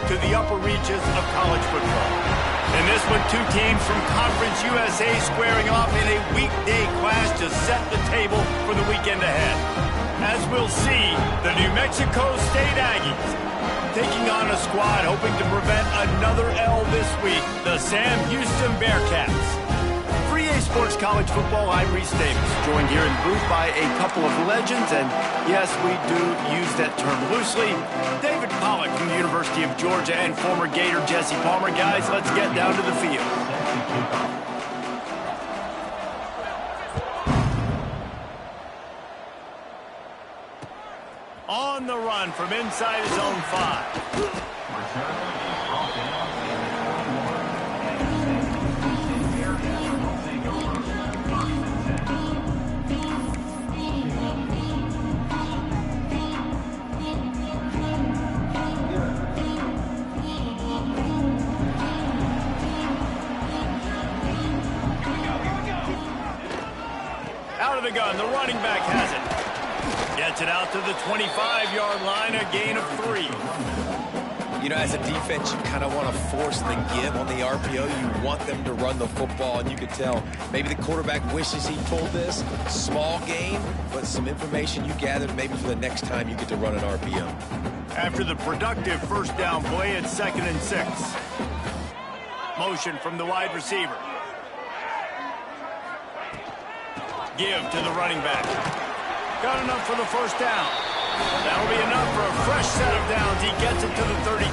to the upper reaches of college football. In this one, two teams from Conference USA squaring off in a weekday clash to set the table for the weekend ahead. As we'll see, the New Mexico State Aggies taking on a squad hoping to prevent another L this week, the Sam Houston Bearcats. For EA Sports College Football, I'm Reese Davis, joined here in the booth by a couple of legends, and yes, we do use that term loosely. David Pollack from the University of Georgia and former Gator Jesse Palmer. Guys, let's get down to the field. On the run from inside his own 5. Out of the gun, the running back has it. Gets it out to the 25-yard line, a gain of 3. You know, as a defense, you kind of want to force the give on the RPO. You want them to run the football, and you could tell maybe the quarterback wishes he pulled this. Small gain, but some information you gathered maybe for the next time you get to run an RPO. After the productive first down play, it's 2nd and 6. Motion from the wide receiver. Give to the running back. Got enough for the first down. That'll be enough for a fresh set of downs. He gets it to the 32.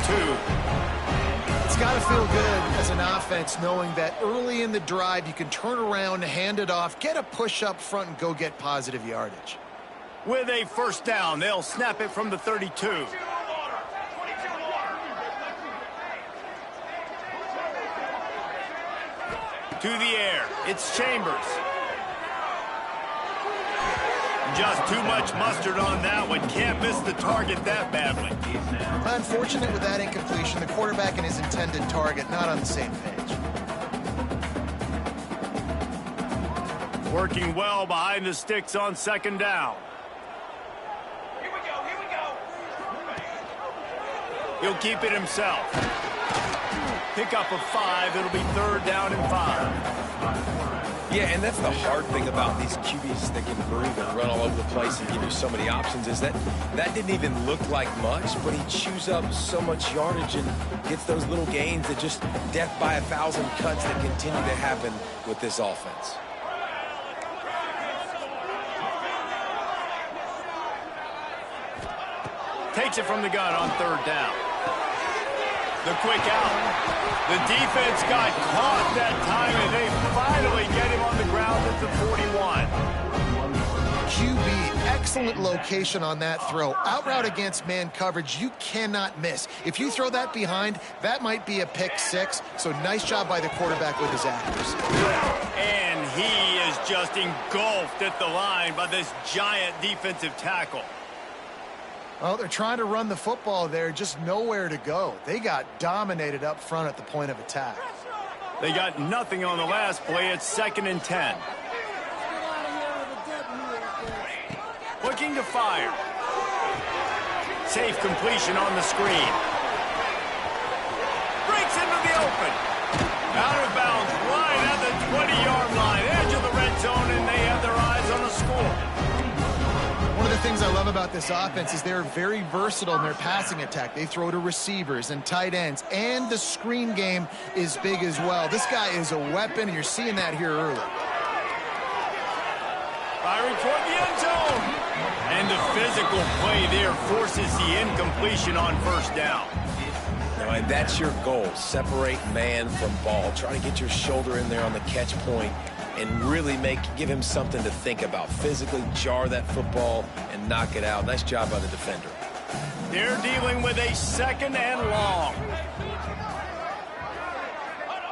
It's got to feel good as an offense knowing that early in the drive you can turn around, hand it off, get a push up front, and go get positive yardage. With a first down, they'll snap it from the 32. To the air, it's Chambers. Just too much mustard on that one. Can't miss the target that badly. Unfortunate with that incompletion. The quarterback and his intended target not on the same page. Working well behind the sticks on 2nd down. Here we go, here we go. He'll keep it himself. Pick up of 5. It'll be 3rd down and 5. Yeah, and that's the hard thing about these QBs that can move and run all over the place and give you so many options is that didn't even look like much, but he chews up so much yardage and gets those little gains that just death by 1,000 cuts that continue to happen with this offense. Takes it from the gun on 3rd down. The quick out. The defense got caught that time, and they finally get him on the ground at the 41. QB, excellent location on that throw. Out route against man coverage, you cannot miss. If you throw that behind, that might be a pick 6. So nice job by the quarterback with his accuracy. And he is just engulfed at the line by this giant defensive tackle. Well, they're trying to run the football there, just nowhere to go. They got dominated up front at the point of attack. They got nothing on the last play. It's 2nd and 10. Looking to fire. Safe completion on the screen. Breaks into the open. Out of bounds right at the 20-yard line. Edge of the red zone, and they have their eyes on the score. One of the things I love about this offense is they're very versatile in their passing attack. They throw to receivers and tight ends, and the screen game is big as well. This guy is a weapon, and you're seeing that here early. Firing toward the end zone. And the physical play there forces the incompletion on 1st down. And that's your goal. Separate man from ball. Try to get your shoulder in there on the catch point and really give him something to think about. Physically jar that football and knock it out. Nice job by the defender. They're dealing with a 2nd and long.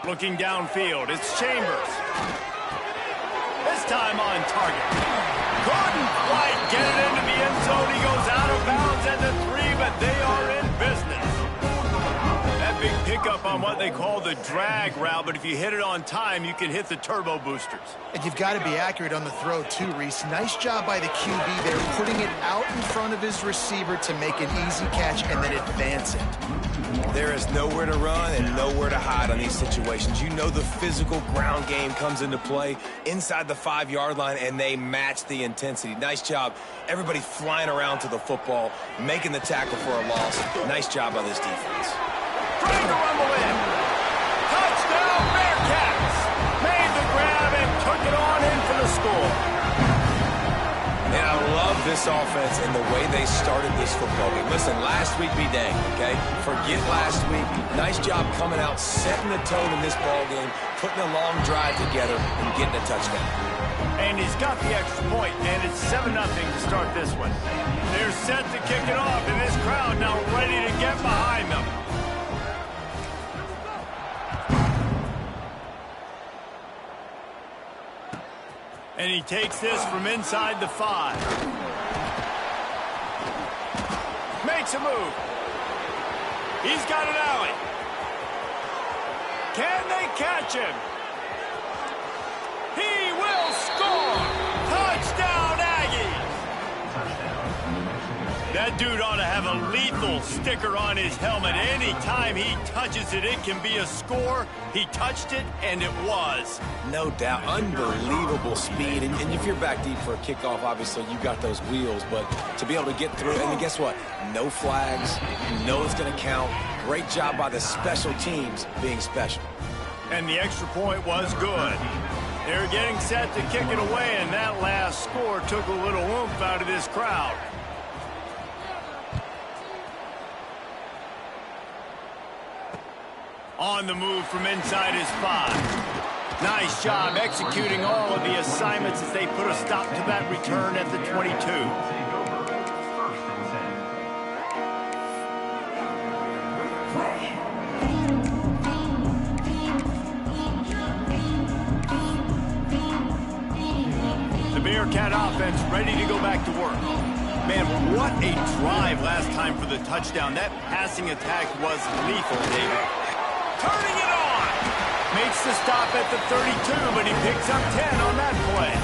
Looking downfield, it's Chambers. This time on target. Couldn't quite get it into the end zone. He goes out of bounds at the 3, but they are in business. That big pickup on what they call the drag route, but if you hit it on time, you can hit the turbo boosters. And you've got to be accurate on the throw too, Reese. Nice job by the QB there, putting it out in front of his receiver to make an easy catch and then advance it. There is just nowhere to run and nowhere to hide on these situations. You know the physical ground game comes into play inside the 5-yard line, and they match the intensity. Nice job. Everybody flying around to the football, making the tackle for a loss. Nice job by this defense. Trying to rumble in. Touchdown, Bearcats! Made the grab and took it on in for the score. And I love this offense and the way they started this football game. Listen, last week be dang, okay? Forget last week. Nice job coming out, setting the tone in this ball game, putting a long drive together, and getting a touchdown. And he's got the extra point, and it's 7-0 to start this one. They're set to kick it off, and this crowd now ready to get behind them. And he takes this from inside the 5. Makes a move. He's got an alley. Can they catch him? He will score! Touchdown, Aggies! That dude ought to have a lethal sticker on his helmet. Anytime he touches it, it can be a score. He touched it, and it was. No doubt. Unbelievable speed. And if you're back deep for a kickoff, obviously you got those wheels. But to be able to get through, and then guess what? No flags. You know it's going to count. Great job by the special teams being special. And the extra point was good. They're getting set to kick it away, and that last score took a little oomph out of this crowd. On the move from inside his 5. Nice job executing all of the assignments as they put a stop to that return at the 22. The Bearcat offense ready to go back to work. Man, what a drive last time for the touchdown. That passing attack was lethal, David. Turning it on. Makes the stop at the 32, but he picks up 10 on that play.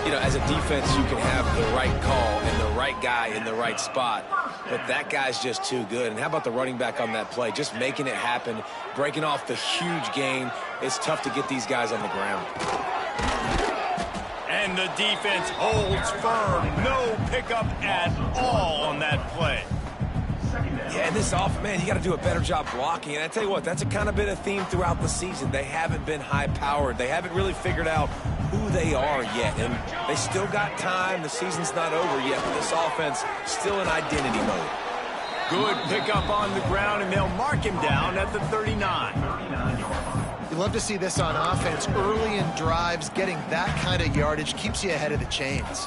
You know, as a defense, you can have the right call and the right guy in the right spot, but that guy's just too good. And how about the running back on that play? Just making it happen, breaking off the huge gain. It's tough to get these guys on the ground. And the defense holds firm. No pickup at all on that play. Yeah, and this offense, man, you got to do a better job blocking. And I tell you what, that's kind of been a theme throughout the season. They haven't been high-powered. They haven't really figured out who they are yet. And they still got time. The season's not over yet, but this offense still in identity mode. Good pickup on the ground, and they'll mark him down at the 39. You love to see this on offense. Early in drives, getting that kind of yardage keeps you ahead of the chains.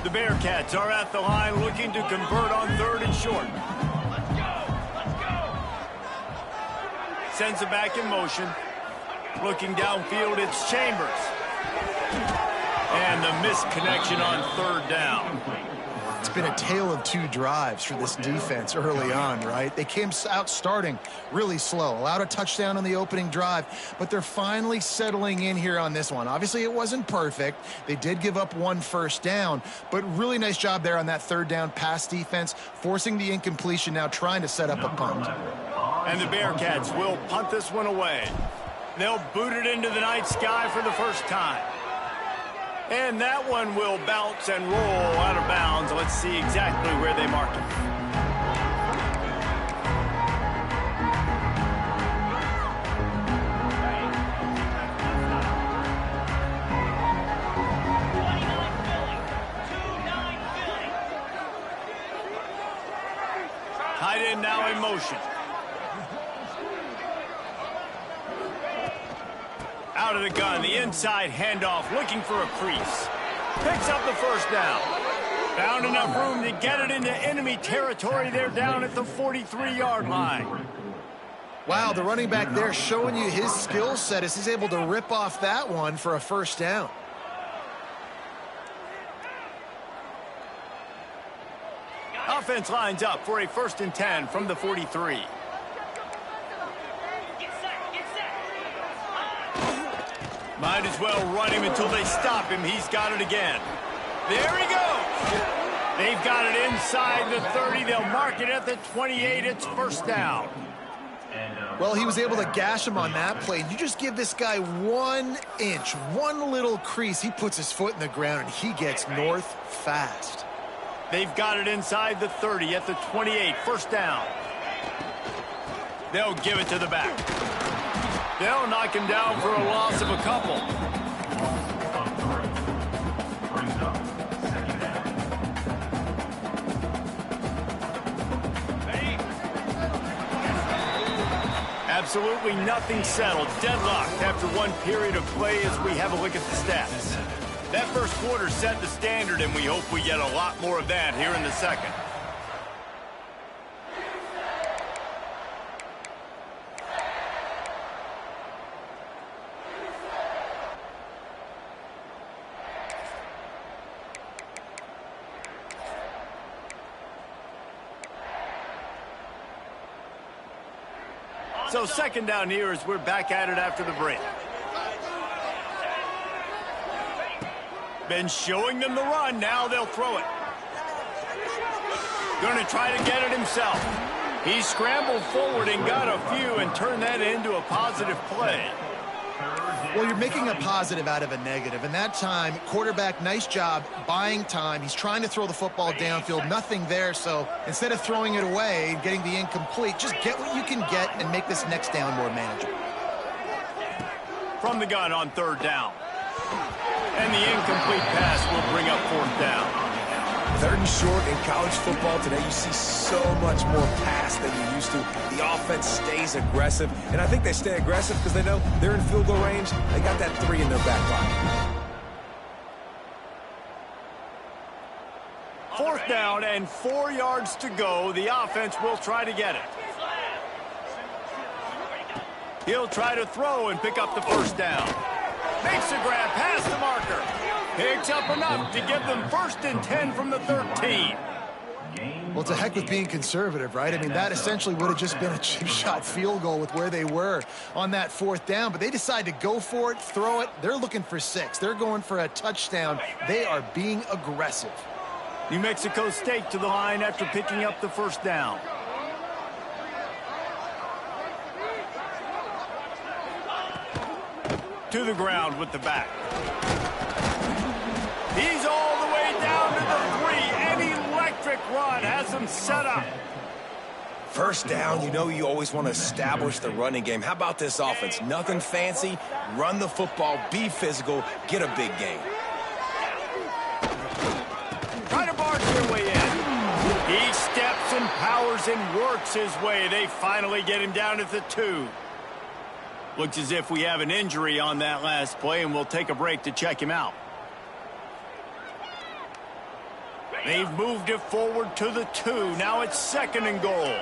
The Bearcats are at the line looking to convert on 3rd and short. Sends it back in motion. Looking downfield, it's Chambers. And the misconnection on 3rd down. It's been a tale of 2 drives for this defense early on, right? They came out starting really slow, allowed a touchdown on the opening drive, but they're finally settling in here on this one. Obviously, it wasn't perfect. They did give up 1 first down, but really nice job there on that 3rd down pass defense, forcing the incompletion, now trying to set up a punt. And the Bearcats will punt this one away. They'll boot it into the night sky for the first time. And that one will bounce and roll out of bounds. Let's see exactly where they mark it. Tight end now in motion. Out of the gun, the inside handoff, looking for a crease. Picks up the first down. Found enough room to get it into enemy territory. They're down at the 43-yard line. Wow, the running back there showing you his skill set as he's able to rip off that one for a first down. Offense lines up for a 1st and 10 from the 43. Might as well run him until they stop him. He's got it again. There he goes. They've got it inside the 30. They'll mark it at the 28. It's first down. Well, he was able to gash him on that play. You just give this guy 1 inch, one little crease. He puts his foot in the ground, and he gets north fast. They've got it inside the 30 at the 28. First down. They'll give it to the back. They'll knock him down for a loss of a couple. Absolutely nothing settled. Deadlocked after one period of play as we have a look at the stats. That first quarter set the standard, and we hope we get a lot more of that here in the second. So second down here as we're back at it after the break. Been showing them the run. Now they'll throw it. Going to try to get it himself. He scrambled forward and got a few and turned that into a positive play. Well, you're making a positive out of a negative. And that time, quarterback, nice job buying time. He's trying to throw the football downfield. Nothing there. So instead of throwing it away and getting the incomplete, just get what you can get and make this next down more manageable. From the gun on third down. And the incomplete pass will bring up fourth down. Third and short in college football today, you see so much more pass than you used to. The offense stays aggressive, and I think they stay aggressive because they know they're in field goal range. They got that 3 in their back pocket. Fourth down and 4 yards to go. The offense will try to get it. He'll try to throw and pick up the first down. Makes a grab past the marker. Picks up enough to give them 1st and 10 from the 13. Well, to heck with being conservative, right? I mean, that essentially would have just been a chip shot field goal with where they were on that fourth down. But they decide to go for it, throw it. They're looking for 6. They're going for a touchdown. They are being aggressive. New Mexico State to the line after picking up the first down. To the ground with the back. He's all the way down to the 3. An electric run has him set up. First down, you know you always want to establish the running game. How about this offense? Nothing fancy. Run the football, be physical, get a big gain. Try to barge their way in. He steps and powers and works his way. They finally get him down at the 2. Looks as if we have an injury on that last play, and we'll take a break to check him out. They've moved it forward to the 2. Now it's 2nd and goal.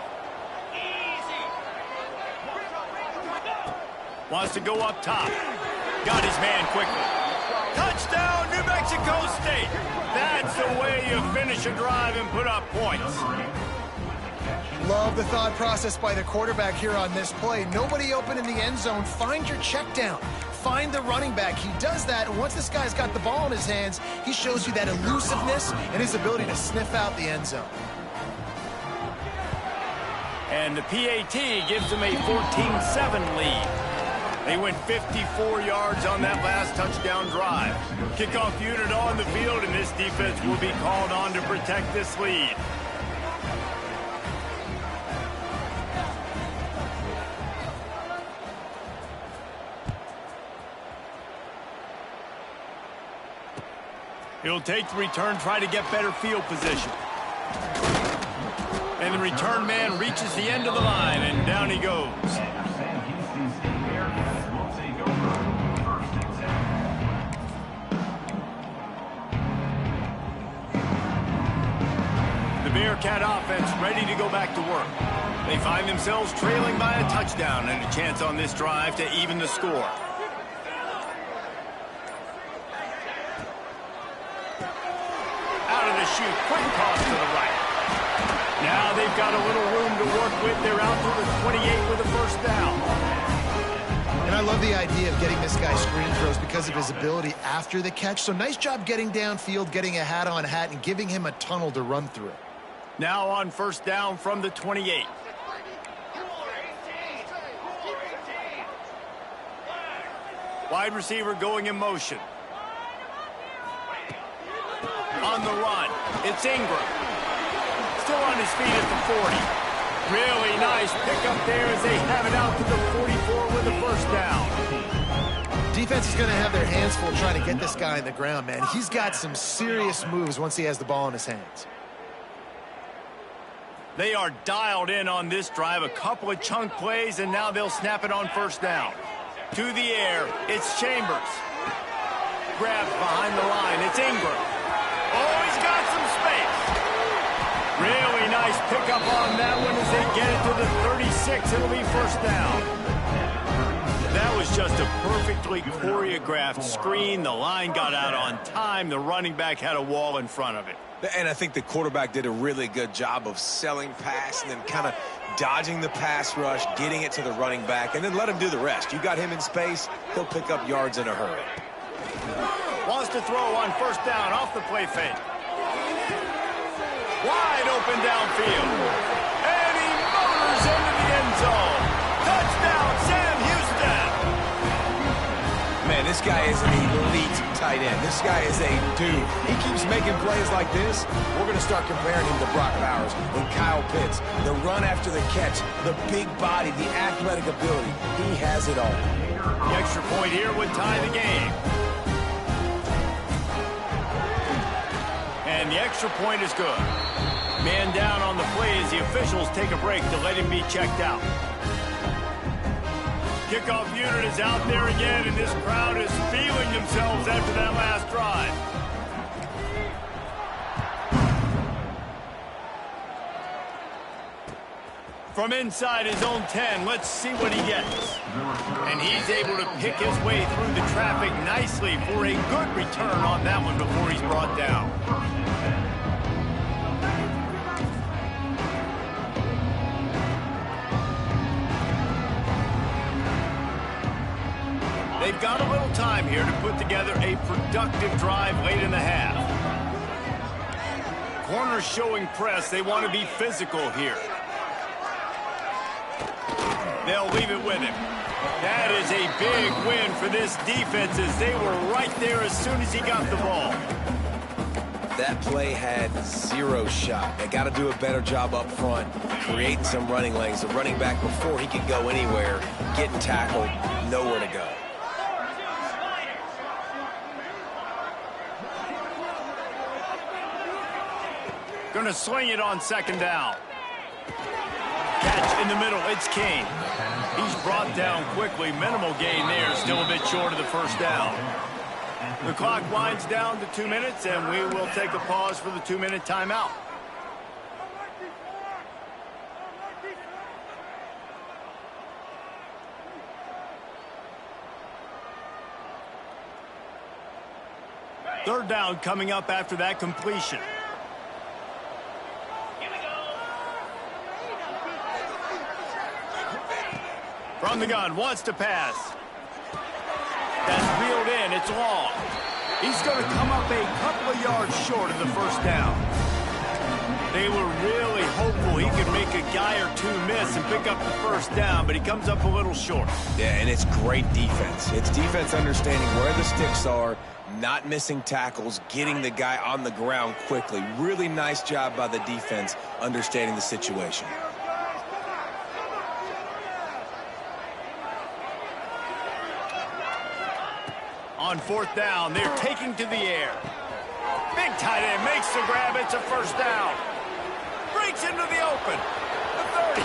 Wants to go up top. Got his man quickly. Touchdown, New Mexico State. That's the way you finish a drive and put up points. Love the thought process by the quarterback here on this play. Nobody open in the end zone. Find your check down. Find the running back. He does that, and once this guy's got the ball in his hands, he shows you that elusiveness and his ability to sniff out the end zone. And the PAT gives them a 14-7 lead. They went 54 yards on that last touchdown drive. Kickoff unit on the field, and this defense will be called on to protect this lead. He'll take the return, try to get better field position. And the return man reaches the end of the line, and down he goes. The Bearcat offense ready to go back to work. They find themselves trailing by a touchdown and a chance on this drive to even the score. Shoot, quick toss to the right. Now they've got a little room to work with. They're out to the 28 with a first down. And I love the idea of getting this guy screen throws because of his ability after the catch. So nice job getting downfield, getting a hat-on hat, and giving him a tunnel to run through. Now on first down from the 28. Wide receiver going in motion. On the run, it's Ingram. Still on his feet at the 40. Really nice pickup there as they have it out to the 44 with the first down. Defense is going to have their hands full trying to get this guy on the ground, man. He's got some serious moves once he has the ball in his hands. They are dialed in on this drive. A couple of chunk plays, and now they'll snap it on first down. To the air, it's Chambers. Grabs behind the line, it's Ingram. Oh, he's got some space. Really nice pickup on that one as they get it to the 36. It'll be first down. That was just a perfectly choreographed screen. The line got out on time. The running back had a wall in front of it. And I think the quarterback did a really good job of selling pass and then kind of dodging the pass rush, getting it to the running back, and then let him do the rest. You got him in space, he'll pick up yards in a hurry. Wants to throw on first down off the play fake. Wide open downfield. And he motors into the end zone. Touchdown, Sam Houston. Man, this guy is an elite tight end. This guy is a dude. He keeps making plays like this. We're going to start comparing him to Brock Bowers and Kyle Pitts. The run after the catch, the big body, the athletic ability. He has it all. The extra point here would tie the game. And the extra point is good. Man down on the play as the officials take a break to let him be checked out. Kickoff unit is out there again, and this crowd is feeling themselves after that last drive. From inside his own 10, let's see what he gets. And he's able to pick his way through the traffic nicely for a good return on that one before he's brought down. They've got a little time here to put together a productive drive late in the half. Corners showing press. They want to be physical here. They'll leave it with him. That is a big win for this defense as they were right there as soon as he got the ball. That play had zero shot. They got to do a better job up front, creating some running lanes. The running back, before he could go anywhere, getting tackled, nowhere to go. Going to sling it on second down. Catch in the middle. It's King. He's brought down quickly. Minimal gain there. Still a bit short of the first down. The clock winds down to 2 minutes, and we will take a pause for the 2-minute timeout. Third down coming up after that completion. From the gun, wants to pass. That's reeled in, it's long. He's going to come up a couple of yards short of the first down. They were really hopeful he could make a guy or two miss and pick up the first down, but he comes up a little short. Yeah, and it's great defense. It's defense understanding where the sticks are, not missing tackles, getting the guy on the ground quickly. Really nice job by the defense understanding the situation. On fourth down, they're taking to the air. Big tight end makes the grab. It's a first down. Breaks into the open. The 30.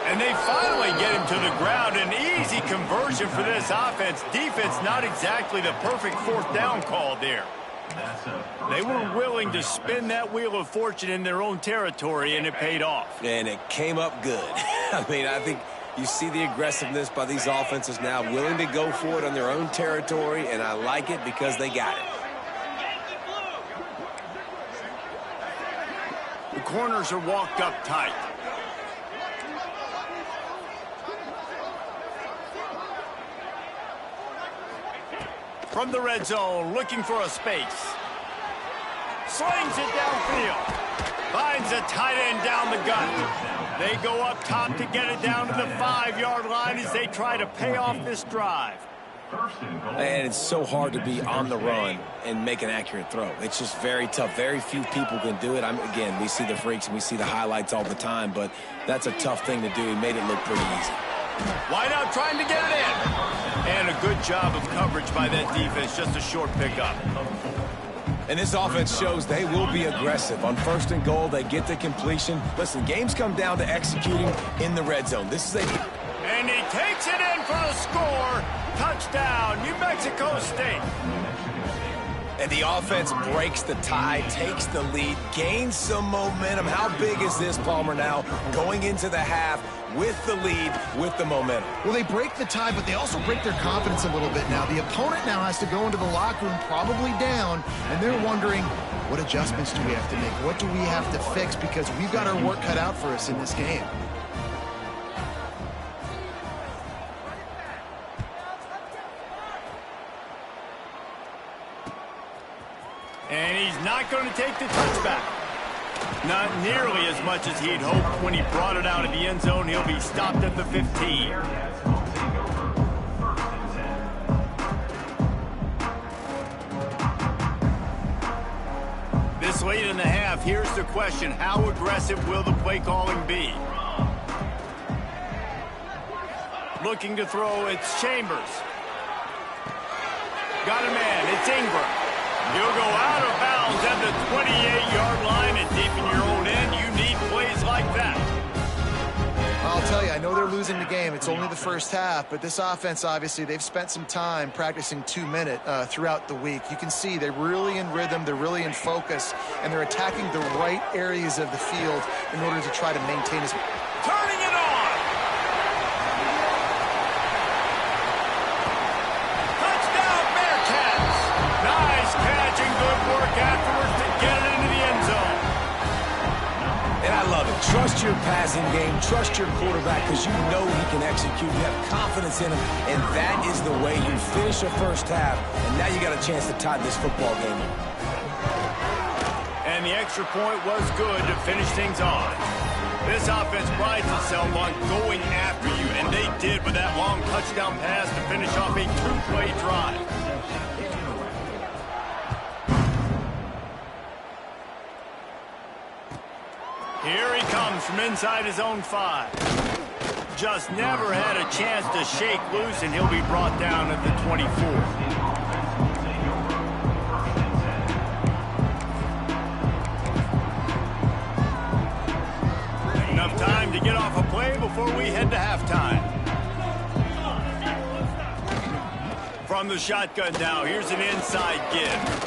And they finally get him to the ground. An easy conversion for this offense. Defense not exactly the perfect fourth down call there. They were willing to spin that wheel of fortune in their own territory, and it paid off. And it came up good. I mean, I think you see the aggressiveness by these offenses now, willing to go for it on their own territory, and I like it because they got it. The corners are walked up tight. from the red zone, looking for a space. Slings it downfield. Finds a tight end down the gut. They go up top to get it down to the 5-yard line as they try to pay off this drive. And it's so hard to be on the run and make an accurate throw. It's just very tough. Very few people can do it. Again, we see the freaks and we see the highlights all the time, but that's a tough thing to do. He made it look pretty easy. Wide out trying to get it in. And a good job of coverage by that defense. Just a short pickup. And this offense shows they will be aggressive. On 1st and goal, they get the completion. Listen, games come down to executing in the red zone. This is a... And he takes it in for the score. Touchdown, New Mexico State. And the offense breaks the tie, takes the lead, gains some momentum. How big is this, Palmer, now going into the half with the lead, with the momentum? Well, they break the tie, but they also break their confidence a little bit now. The opponent now has to go into the locker room probably down, and they're wondering, what adjustments do we have to make? What do we have to fix? Because we've got our work cut out for us in this game. And he's not going to take the touchback. Not nearly as much as he'd hoped when he brought it out of the end zone. He'll be stopped at the 15. This late in the half, here's the question. How aggressive will the play calling be? Looking to throw, it's Chambers. Got a man, it's Ingram. He'll go out of bounds at the 28-yard line, and deep in your own end, you need plays like that. I'll tell you, I know they're losing the game. It's only the first half, but this offense, obviously, they've spent some time practicing 2-minute throughout the week. You can see they're really in rhythm, they're really in focus, and they're attacking the right areas of the field in order to try to maintain his... Turning it on! Touchdown, Bearcats! Nice catch and good work afterwards to get it into the end zone. And I love it. Trust your passing game. Trust your quarterback because you know he can execute. You have confidence in him, and that is the way you finish a first half. And now you got a chance to tie this football game. And the extra point was good to finish things on. This offense prides itself on going after you, and they did with that long touchdown pass to finish off a 2-play drive. Here he comes from inside his own 5. Just never had a chance to shake loose, and he'll be brought down at the 24. Enough time to get off a play before we head to halftime. From the shotgun now, here's an inside give.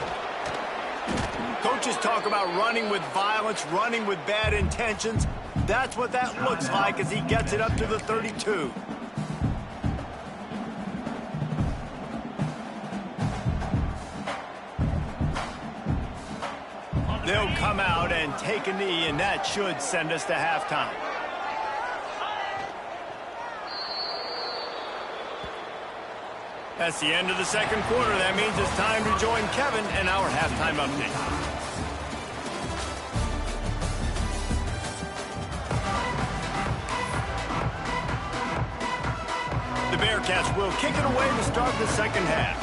Coaches talk about running with violence, running with bad intentions. That's what that looks like as he gets it up to the 32. They'll come out and take a knee, and that should send us to halftime. That's the end of the second quarter. That means it's time to join Kevin and our halftime update. The Bearcats will kick it away to start the second half.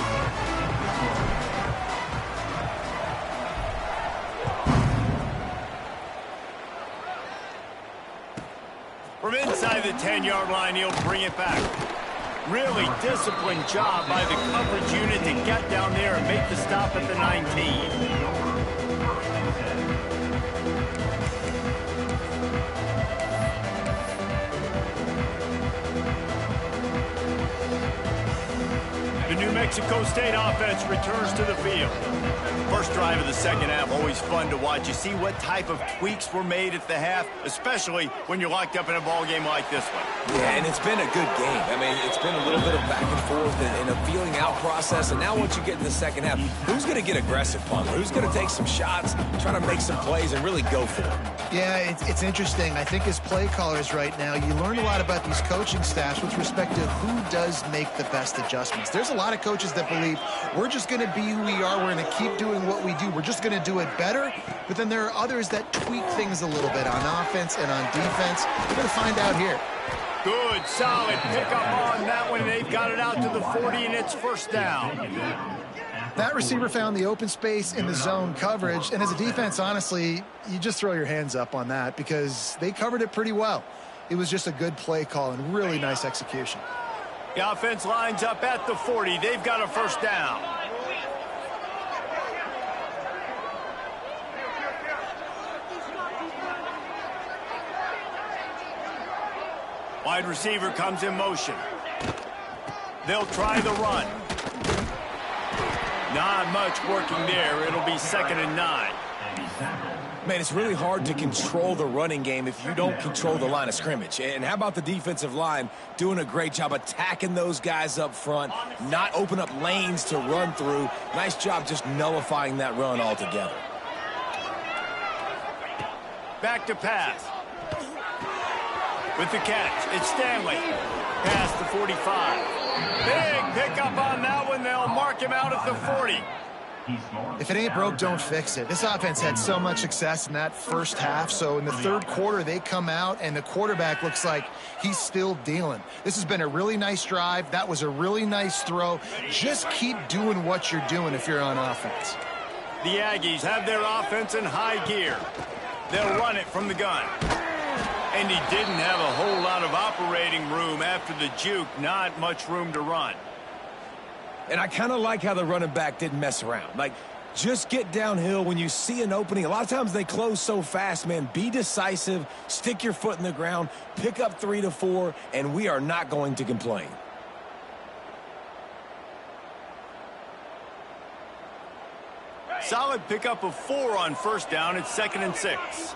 From inside the 10-yard line, he'll bring it back. Really disciplined job by the coverage unit to get down there and make the stop at the 19. The New Mexico State offense returns to the field. First drive of the second half, always fun to watch. You see what type of tweaks were made at the half, especially when you're locked up in a ball game like this one. Yeah, and it's been a good game. I mean, it's been a little bit of back and forth and a feeling out process. And now once you get in the second half, who's going to get aggressive, Palmer? Who's going to take some shots, try to make some plays, and really go for it? Yeah, it's interesting. I think as play callers right now, you learn a lot about these coaching staffs with respect to who does make the best adjustments. There's a lot of coaches coaches that believe we're just going to be who we are. We're going to keep doing what we do. We're just going to do it better. But then there are others that tweak things a little bit on offense and on defense. We're going to find out here. Good, solid pickup on that one. They've got it out to the 40, and it's first down. That receiver found the open space in the zone coverage. And as a defense, honestly, you just throw your hands up on that because they covered it pretty well. It was just a good play call and really nice execution. The offense lines up at the 40. They've got a first down. Wide receiver comes in motion. They'll try the run. Not much working there. It'll be 2nd and 9. Man, it's really hard to control the running game if you don't control the line of scrimmage. And how about the defensive line doing a great job attacking those guys up front, not open up lanes to run through. Nice job just nullifying that run altogether. Back to pass. With the catch, it's Stanley. Past the 45. Big pickup on that one. They'll mark him out at the 40. If it ain't broke, don't fix it. This offense had so much success in that first half, so in the third quarter, they come out, and the quarterback looks like he's still dealing. This has been a really nice drive. That was a really nice throw. Just keep doing what you're doing if you're on offense. The Aggies have their offense in high gear. They'll run it from the gun. And he didn't have a whole lot of operating room after the juke. Not much room to run. And I kind of like how the running back didn't mess around. Like, just get downhill when you see an opening. A lot of times they close so fast, man. Be decisive, stick your foot in the ground, pick up 3 to 4, and we are not going to complain. Solid pickup of 4 on first down. It's 2nd and 6.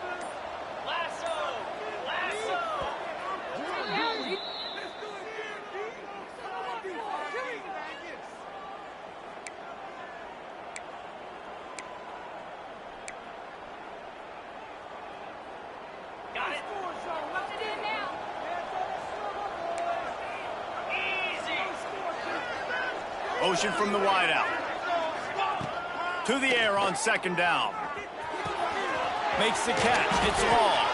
Motion from the wideout. To the air on 2nd down. Makes the catch. It's long.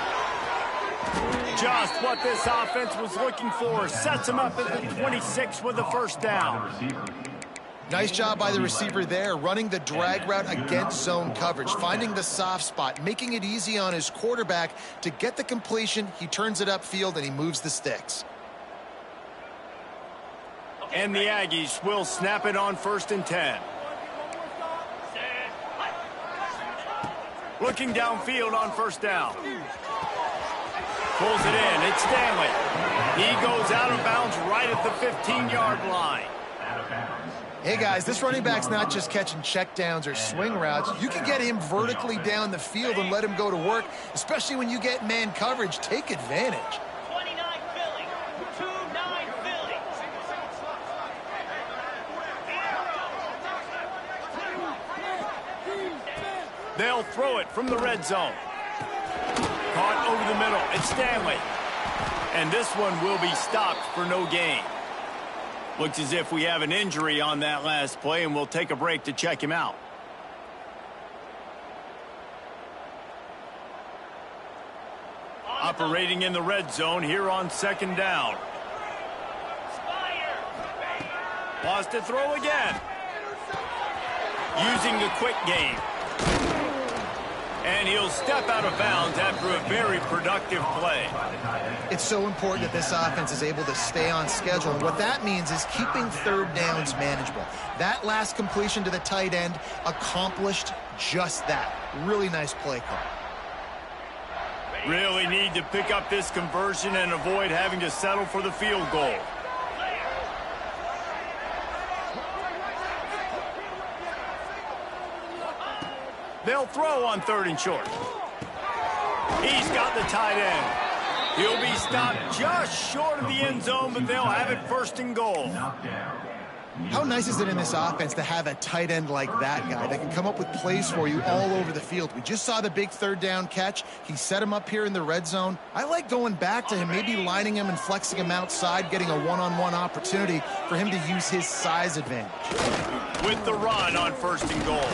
Just what this offense was looking for. Sets him up at the 26 with the first down. Nice job by the receiver there, running the drag route against zone coverage, finding the soft spot, making it easy on his quarterback to get the completion. He turns it upfield, and he moves the sticks. And the Aggies will snap it on 1st and 10. Looking downfield on first down. Pulls it in. It's Stanley. He goes out of bounds right at the 15-yard line. Hey, guys, this running back's not just catching checkdowns or swing routes. You can get him vertically down the field and let him go to work, especially when you get man coverage. Take advantage. They'll throw it from the red zone. Caught over the middle. It's Stanley. And this one will be stopped for no gain. Looks as if we have an injury on that last play, and we'll take a break to check him out. Operating in the red zone here on 2nd down. Lost to throw again. Using the quick game. And he'll step out of bounds after a very productive play. It's so important that this offense is able to stay on schedule. And what that means is keeping 3rd downs manageable. That last completion to the tight end accomplished just that. Really nice play call. Really need to pick up this conversion and avoid having to settle for the field goal. They'll throw on 3rd and short. He's got the tight end. He'll be stopped just short of the end zone, but they'll have it 1st and goal. How nice is it in this offense to have a tight end like that guy that can come up with plays for you all over the field? We just saw the big third down catch. He set him up here in the red zone. I like going back to him, maybe lining him and flexing him outside, getting a one-on-one opportunity for him to use his size advantage. With the run on 1st and goal.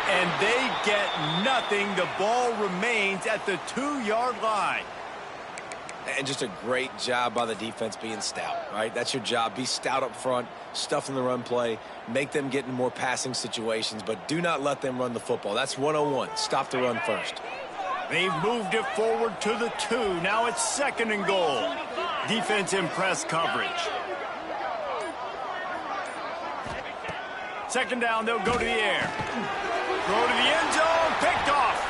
And they get nothing. The ball remains at the 2-yard line. And just a great job by the defense being stout, right? That's your job. Be stout up front, stuff in the run play, make them get in more passing situations, but do not let them run the football. That's 101. Stop the run first. They've moved it forward to the 2. Now it's 2nd and goal. Defense in press coverage. 2nd down, they'll go to the air. Throw to the end zone, picked off.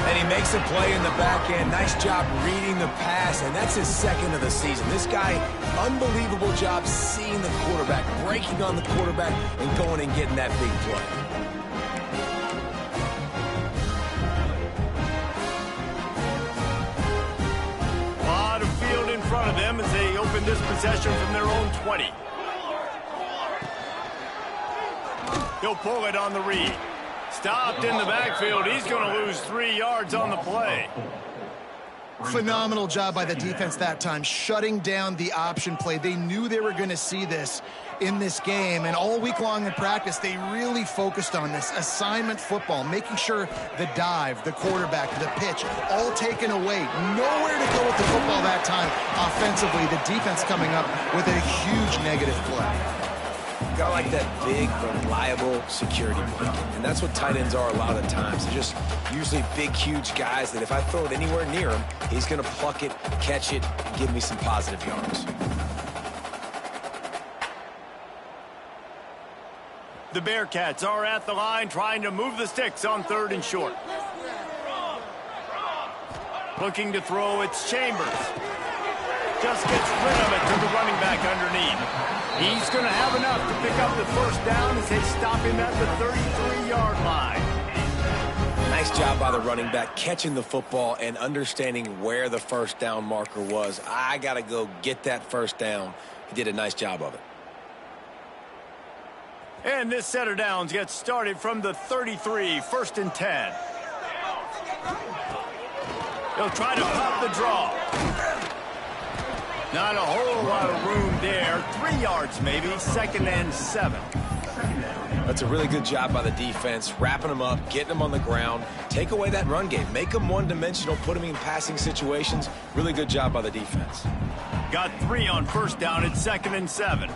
And he makes a play in the back end. Nice job reading the pass, and that's his 2nd of the season. This guy, unbelievable job seeing the quarterback, breaking on the quarterback, and going and getting that big play. A lot of field in front of them as they open this possession from their own 20. He'll pull it on the read. Stopped in the backfield. He's going to lose 3 yards on the play. Phenomenal job by the defense that time, shutting down the option play. They knew they were going to see this in this game, and all week long in practice, they really focused on this assignment football, making sure the dive, the quarterback, the pitch, all taken away. Nowhere to go with the football that time offensively. The defense coming up with a huge negative play. Got like that big, reliable security blanket. And that's what tight ends are a lot of the times. They're just usually big, huge guys that if I throw it anywhere near him, he's going to pluck it, catch it, and give me some positive yards. The Bearcats are at the line trying to move the sticks on 3rd and short. Looking to throw, it's Chambers. Just gets rid of it to the running back underneath. He's going to have enough to pick up the 1st down as they stop him at the 33-yard line. Nice job by the running back catching the football and understanding where the 1st down marker was. I got to go get that 1st down. He did a nice job of it. And this set of downs gets started from the 33, 1st and 10. He'll try to pop the draw. Not a whole lot of room there. 3 yards maybe, 2nd and 7. That's a really good job by the defense, wrapping them up, getting them on the ground. Take away that run game. Make them one-dimensional, put them in passing situations. Really good job by the defense. Got 3 on 1st down at 2nd and 7.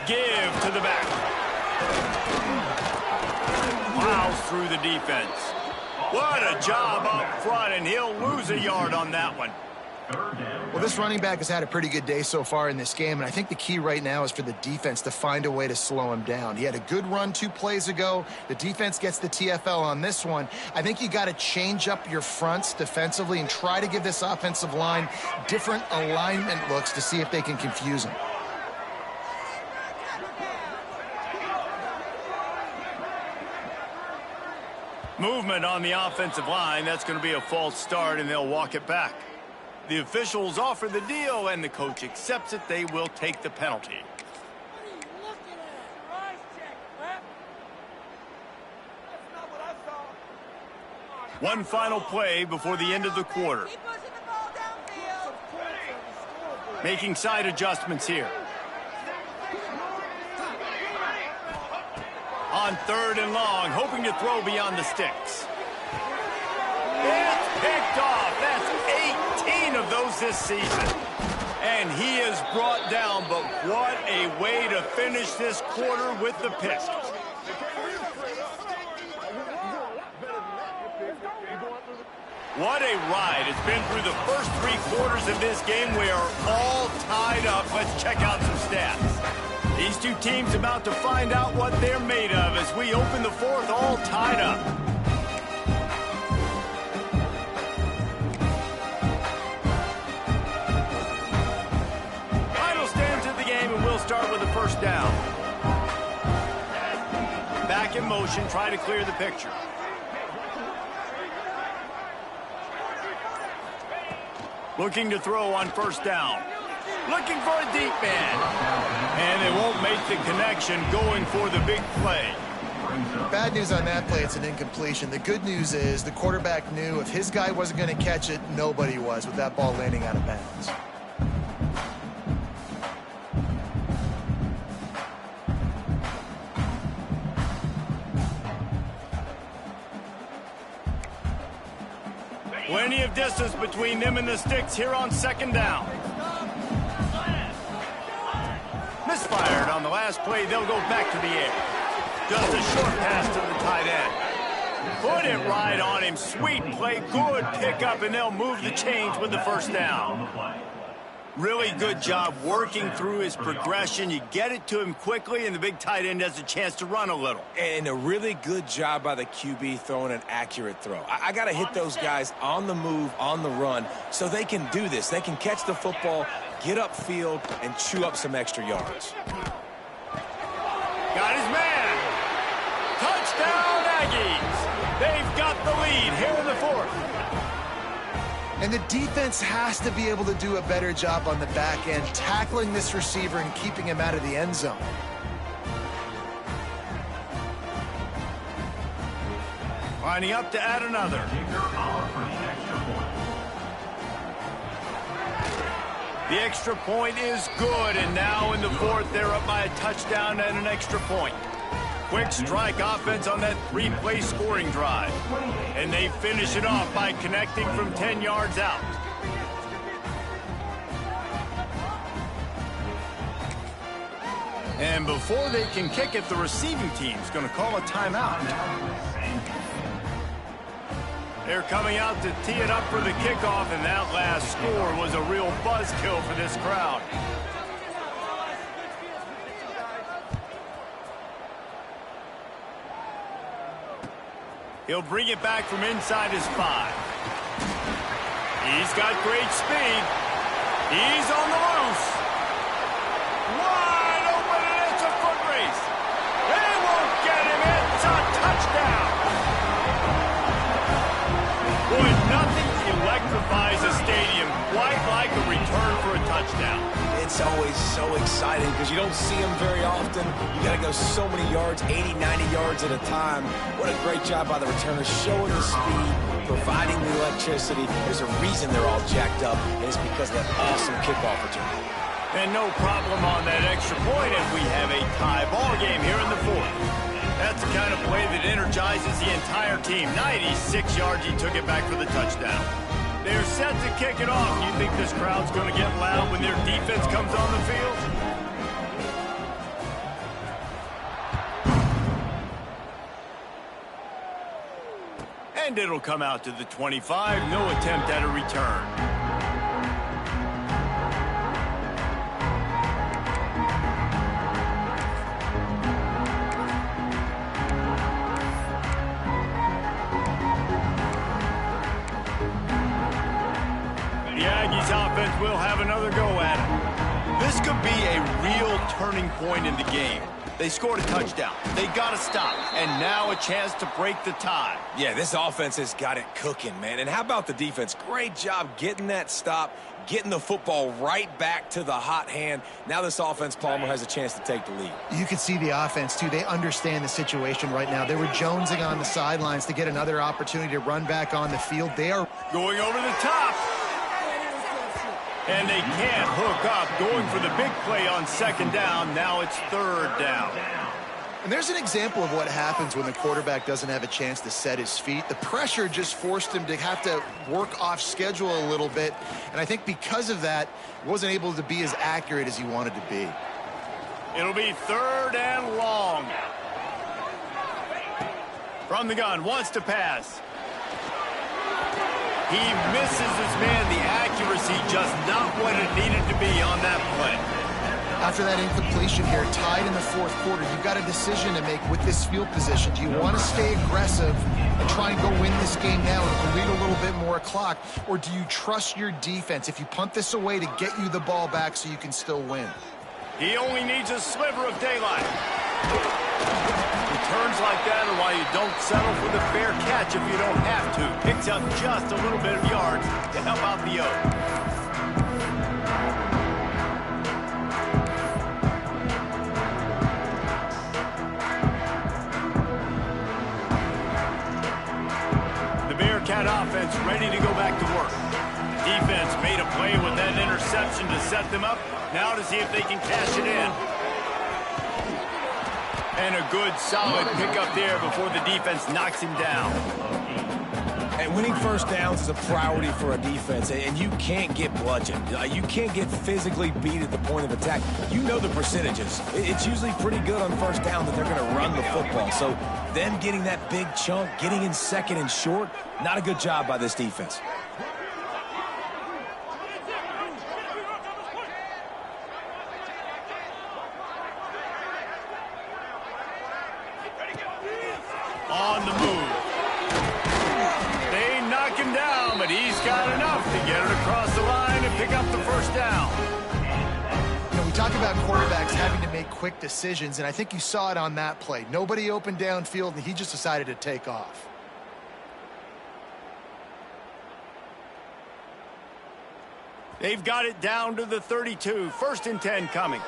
Give to the back. Plows through the defense. What a job up front, and he'll lose a yard on that one. Well, this running back has had a pretty good day so far in this game, and I think the key right now is for the defense to find a way to slow him down. He had a good run 2 plays ago. The defense gets the TFL on this one. I think you got to change up your fronts defensively and try to give this offensive line different alignment looks to see if they can confuse him. Movement on the offensive line. That's going to be a false start, and they'll walk it back. The officials offer the deal, and the coach accepts it. They will take the penalty. One final play before the end of the quarter. Making side adjustments here. On 3rd and long, hoping to throw beyond the sticks. It's picked off. That's 18 of those this season. And he is brought down, but what a way to finish this quarter with the pick. What a ride. It's been through the first 3 quarters of this game. We are all tied up. Let's check out some stats. These 2 teams about to find out what they're made of as we open the 4th all tied up. Final stands of the game, and we'll start with the 1st down. Back in motion, try to clear the picture. Looking to throw on first down. Looking for a deep man. And they won't make the connection going for the big play. Bad news on that play, it's an incompletion. The good news is the quarterback knew if his guy wasn't going to catch it, nobody was with that ball landing out of bounds. Plenty of distance between them and the sticks here on second down. Misfired on the last play. They'll go back to the air. Just a short pass to the tight end. Put it right on him. Sweet play. Good pickup, and they'll move the chains with the first down. Really good job working through his progression. You get it to him quickly, and the big tight end has a chance to run a little. And a really good job by the QB throwing an accurate throw. I got to hit those guys on the move, on the run, so they can do this. They can catch the football, get upfield, and chew up some extra yards. Got his man. Touchdown, Aggies. They've got the lead here in the fourth. And the defense has to be able to do a better job on the back end, tackling this receiver and keeping him out of the end zone. Lining up to add another. The extra point is good, and now in the fourth, they're up by a touchdown and an extra point. Quick strike offense on that three-play scoring drive. And they finish it off by connecting from 10 yards out. And before they can kick it, the receiving team's going to call a timeout. They're coming out to tee it up for the kickoff, and that last score was a real buzzkill for this crowd. He'll bring it back from inside his 5. He's got great speed. He's on the loose. Wide open, and it's a foot race. They won't get him. It's a touchdown. Boy, nothing electrifies a stadium quite like a return for a touchdown. It's always so exciting because you don't see them very often. You got to go so many yards, 80, 90 yards at a time. What a great job by the returners, showing the speed, providing the electricity. There's a reason they're all jacked up, and it's because of that awesome kickoff return. And no problem on that extra point, and we have a tie ball game here in the fourth. That's the kind of play that energizes the entire team. 96 yards, he took it back for the touchdown. They're set to kick it off. You think this crowd's going to get loud when their defense comes on the field? And it'll come out to the 25. No attempt at a return. Offense will have another go at it. This could be a real turning point in the game. They scored a touchdown. They got to stop. And now a chance to break the tie. Yeah, this offense has got it cooking, man. And how about the defense? Great job getting that stop, getting the football right back to the hot hand. Now this offense, Palmer, has a chance to take the lead. You can see the offense, too. They understand the situation right now. They were jonesing on the sidelines to get another opportunity to run back on the field. They are going over the top. And they can't hook up, going for the big play on second down. Now it's third down. And there's an example of what happens when the quarterback doesn't have a chance to set his feet. The pressure just forced him to have to work off schedule a little bit. And I think because of that, he wasn't able to be as accurate as he wanted to be. It'll be third and long. From the gun, wants to pass. He misses his man. The accuracy just not what it needed to be on that play. After that incompletion here, tied in the fourth quarter, you've got a decision to make with this field position. Do you want to stay aggressive and try and go win this game now and bleed a little bit more clock? Or do you trust your defense if you punt this away to get you the ball back so you can still win? He only needs a sliver of daylight. Returns like that are why you don't settle for the fair catch if you don't have to. Picks up just a little bit of yards to help out the O. interception to set them up. Now to see if they can cash it in. And a good, solid pickup there before the defense knocks him down. And winning first downs is a priority for a defense, and you can't get bludgeoned. You can't get physically beat at the point of attack. You know the percentages. It's usually pretty good on first down that they're going to run the football. So them getting that big chunk, getting in second and short, not a good job by this defense. On the move. They knock him down, but he's got enough to get it across the line and pick up the first down. You know, we talk about quarterbacks having to make quick decisions, and I think you saw it on that play. Nobody opened downfield, and he just decided to take off. They've got it down to the 32. 1st and 10 coming.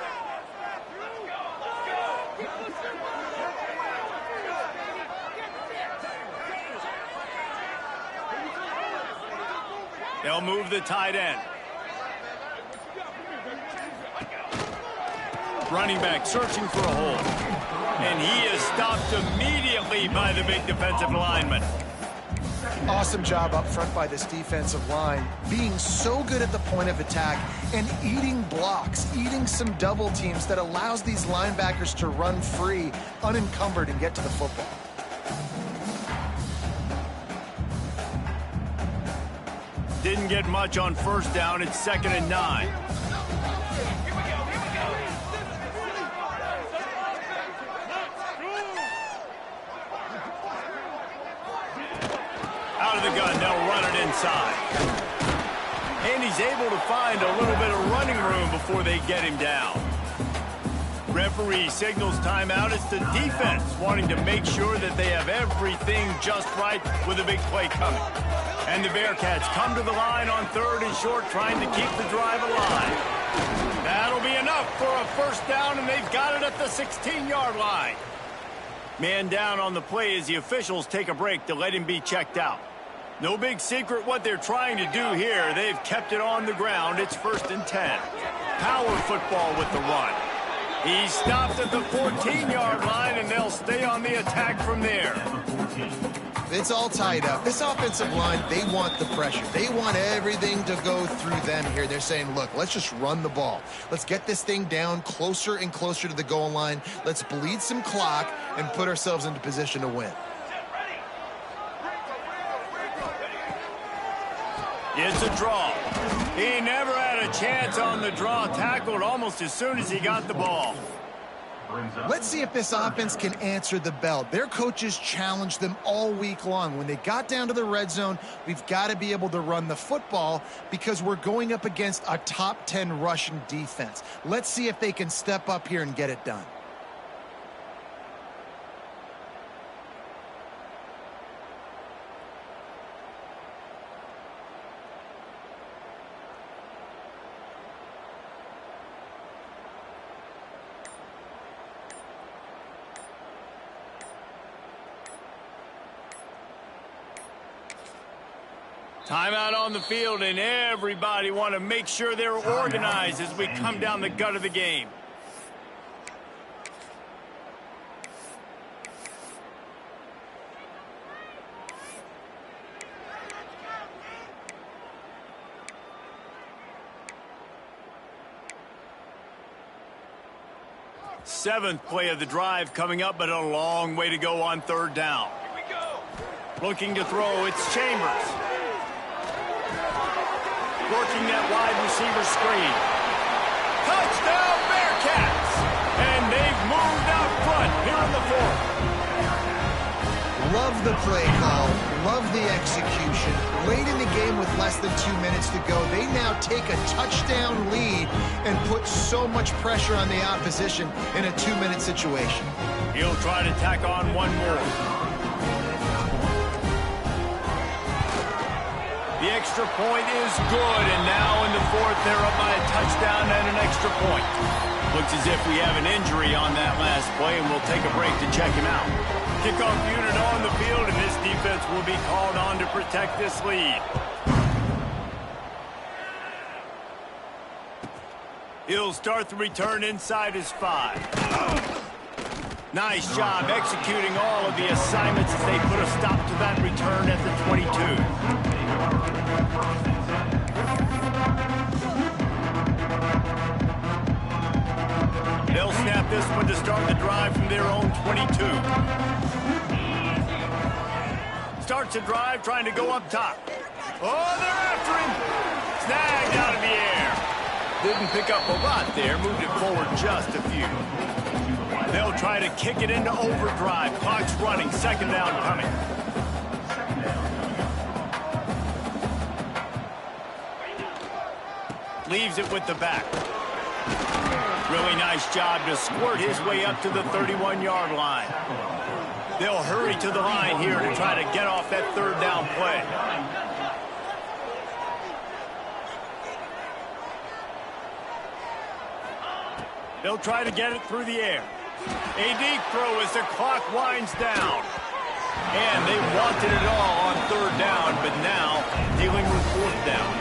They'll move the tight end. Running back searching for a hole. And he is stopped immediately by the big defensive lineman. Awesome job up front by this defensive line, being so good at the point of attack and eating blocks, eating some double teams that allows these linebackers to run free, unencumbered, and get to the football. Didn't get much on first down. It's 2nd and 9. Out of the gun, they'll run it inside. And he's able to find a little bit of running room before they get him down. Referee signals timeout. It's the defense wanting to make sure that they have everything just right with a big play coming. And the Bearcats come to the line on 3rd and short, trying to keep the drive alive. That'll be enough for a first down, and they've got it at the 16-yard line. Man down on the play as the officials take a break to let him be checked out. No big secret what they're trying to do here. They've kept it on the ground. It's 1st and 10. Power football with the run. He's stopped at the 14-yard line, and they'll stay on the attack from there. It's all tied up. This offensive line, they want the pressure. They want everything to go through them here. They're saying, look, let's just run the ball. Let's get this thing down closer and closer to the goal line. Let's bleed some clock and put ourselves into position to win. It's a draw. He never had a chance on the draw. Tackled almost as soon as he got the ball. Let's see if this offense can answer the bell. Their coaches challenged them all week long. When they got down to the red zone, we've got to be able to run the football because we're going up against a top 10 rushing defense. Let's see if they can step up here and get it done. Timeout on the field, and everybody want to make sure they're organized as we come down the gut of the game. Seventh play of the drive coming up, but a long way to go on 3rd down. Here we go. Looking to throw, it's Chambers. Working that wide receiver screen. Touchdown, Bearcats! And they've moved out front here in the 4th. Love the play call. Love the execution. Late in the game with less than 2 minutes to go, they now take a touchdown lead and put so much pressure on the opposition in a 2-minute situation. He'll try to tack on one more. The extra point is good, and now in the 4th, they're up by a touchdown and an extra point. Looks as if we have an injury on that last play, and we'll take a break to check him out. Kickoff unit on the field, and this defense will be called on to protect this lead. He'll start the return inside his 5. Nice job executing all of the assignments as they put a stop to that return at the 22. They'll snap this one to start the drive from their own 22. Starts a drive trying to go up top. Oh, they're after him. Snagged out of the air. Didn't pick up a lot there. Moved it forward just a few. They'll try to kick it into overdrive. Clock's running. Second down coming. Leaves it with the back. Really nice job to squirt his way up to the 31-yard line. They'll hurry to the line here to try to get off that third down play. They'll try to get it through the air. A deep throw as the clock winds down. And they wanted it all on third down, but now dealing with fourth down.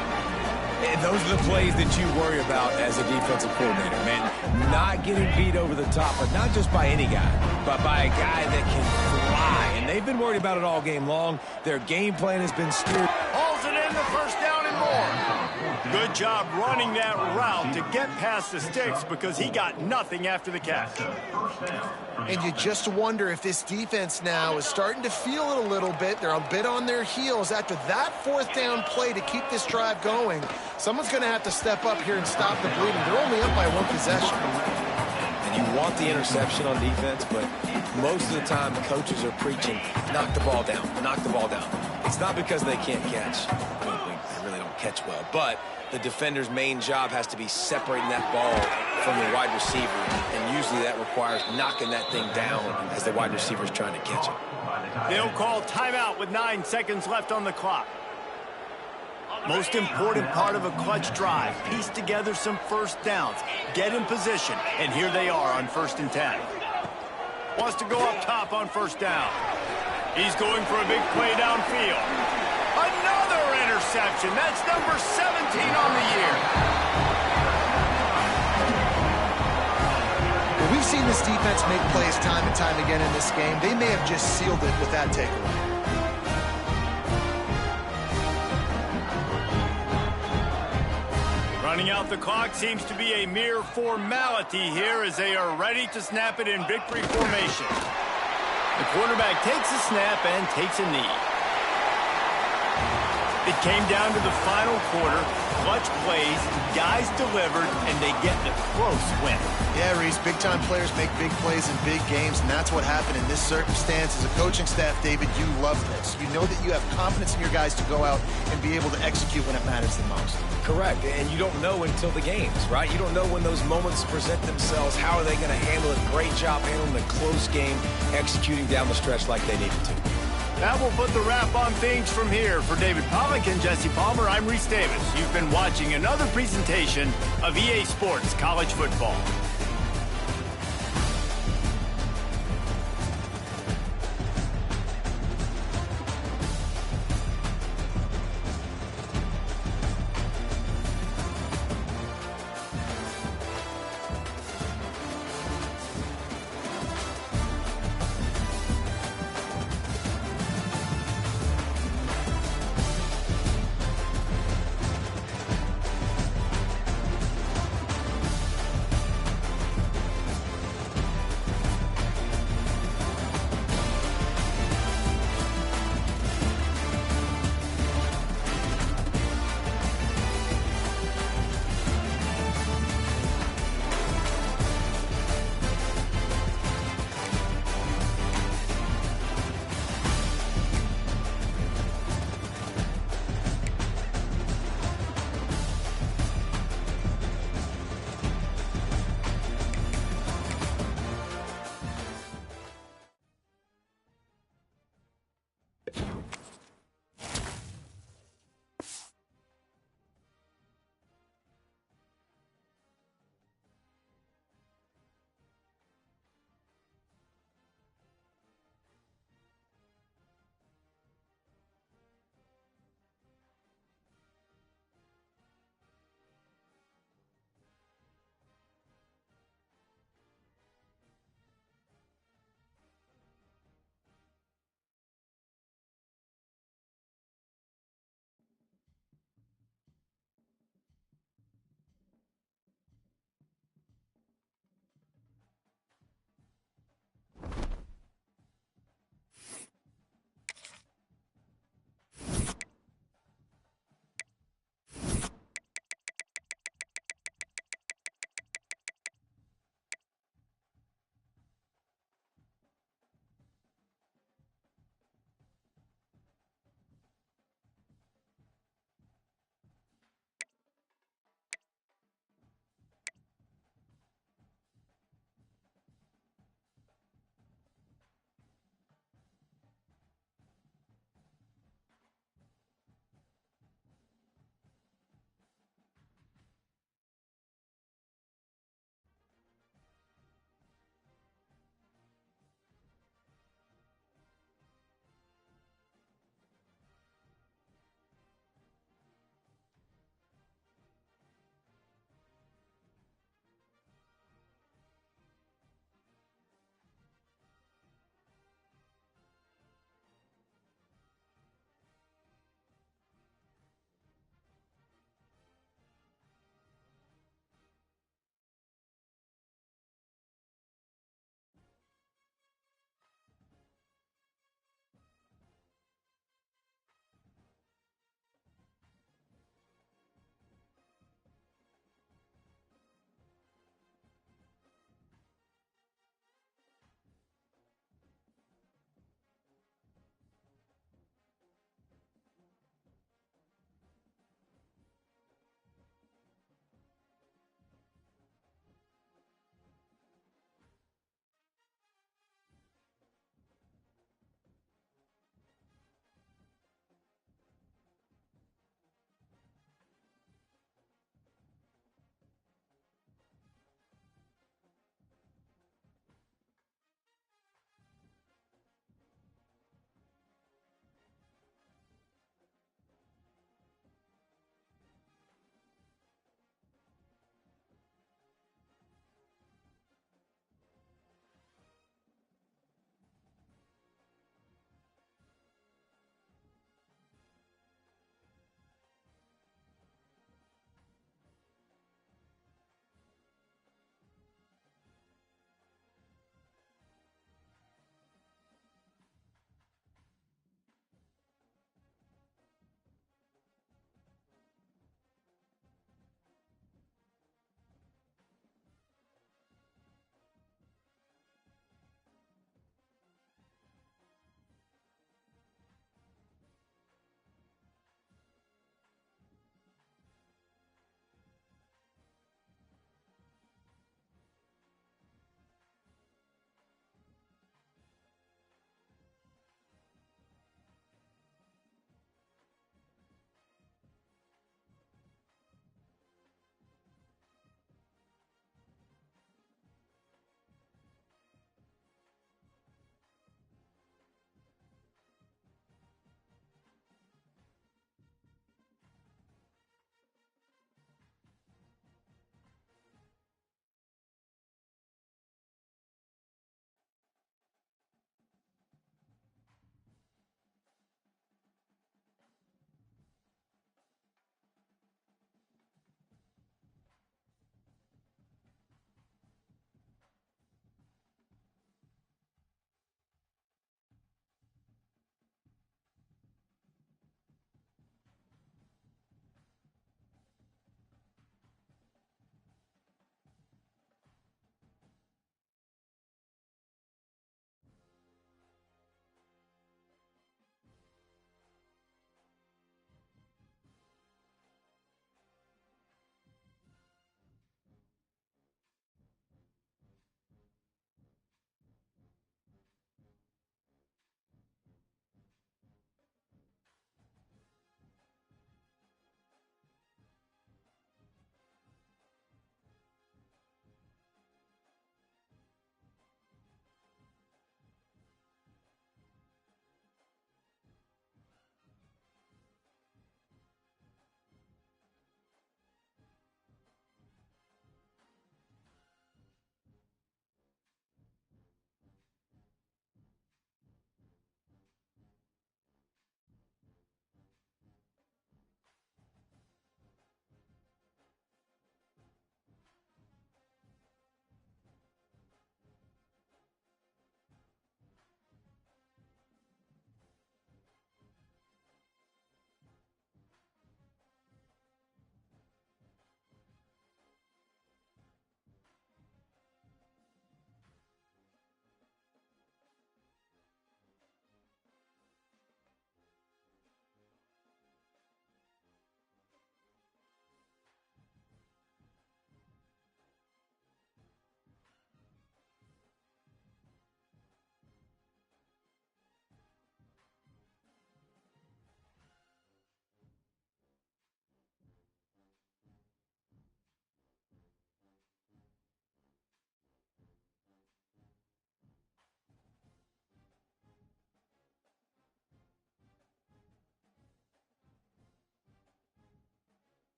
And those are the plays that you worry about as a defensive coordinator, man. Not getting beat over the top, but not just by any guy, but by a guy that can fly. And they've been worried about it all game long. Their game plan has been steered. Hauls it in the first down and more. Good job running that route to get past the sticks because he got nothing after the catch. And you just wonder if this defense now is starting to feel it a little bit. They're a bit on their heels after that fourth down play to keep this drive going. Someone's going to have to step up here and stop the bleeding. They're only up by 1 possession. And you want the interception on defense, but most of the time coaches are preaching, knock the ball down, knock the ball down. It's not because they can't catch. They really don't catch well, but the defender's main job has to be separating that ball from the wide receiver, and usually that requires knocking that thing down as the wide receiver's trying to catch it. They'll call timeout with 9 seconds left on the clock. Most important part of a clutch drive, piece together some first downs, get in position, and here they are on 1st and 10. Wants to go up top on first down. He's going for a big play downfield. Another interception. That's number 17 on the year. Well, we've seen this defense make plays time and time again in this game. They may have just sealed it with that takeaway. Running out the clock seems to be a mere formality here as they are ready to snap it in victory formation. The quarterback takes a snap and takes a knee. It came down to the final quarter. Clutch plays, guys delivered, and they get the close win. Yeah, Reese, big-time players make big plays in big games, and that's what happened in this circumstance. As a coaching staff, David, you love this. You know that you have confidence in your guys to go out and be able to execute when it matters the most. Correct, and you don't know until the games, right? You don't know when those moments present themselves. How are they going to handle it? Great job handling the close game, executing down the stretch like they needed to. That will put the wrap on things from here. For David Pollack and Jesse Palmer, I'm Reese Davis. You've been watching another presentation of EA Sports College Football.